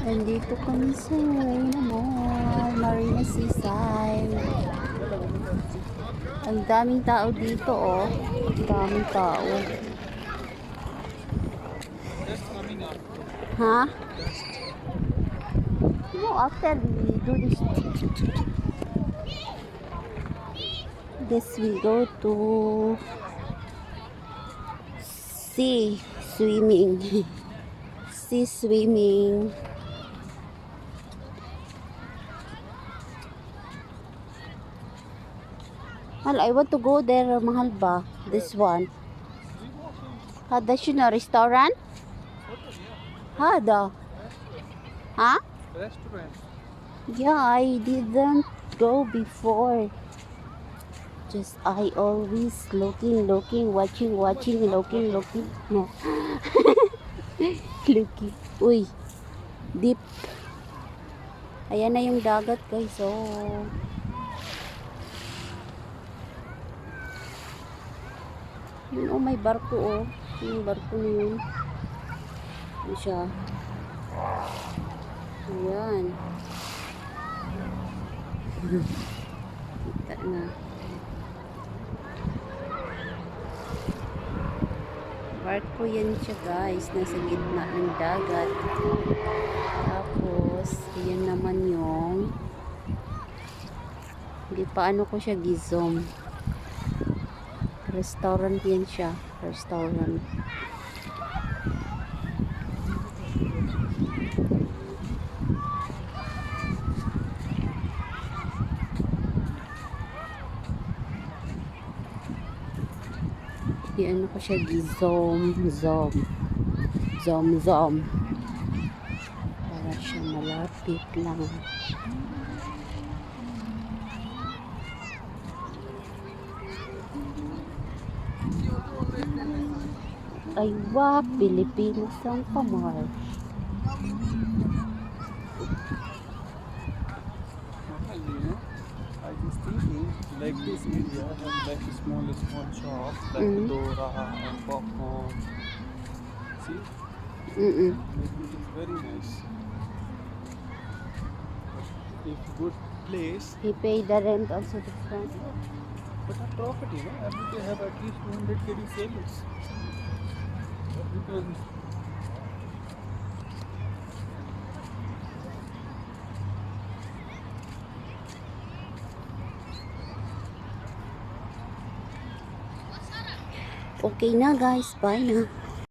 Nandito kami sa Marina Seaside. Ang daming tao dito, oh. Daming tao. Ha? No, after we do this, guess we go to sea swimming. Sea swimming. Mahal, I want to go there. Mahal ba? This one. Hada siya na restaurant? Hada. Ha? Restaurant. Yeah, I didn't go before. Just I always looking, watching, looking. No. Looking. Uy. Deep. Ayan na yung dagat, guys. Oh. Yun, oh, may barko, oh. Yung barko na yun. Ano siya? Ayan. Kita na. Barko yan siya, guys. Nasa gitna ng dagat. Tapos, yan naman yung hindi pa ano ko siya gizom. Restaurant yan siya. Restaurant. Ano ko siya zom para siya malapit lang. Ay wa, Pilipinas ang kamar. I was thinking, like this area have like small shops like Dora and popcorn. See? It's very nice. If good place. He paid the rent also different. But a property, no? Every day have at least 200 kg savings. Because okay na, guys. Bye na.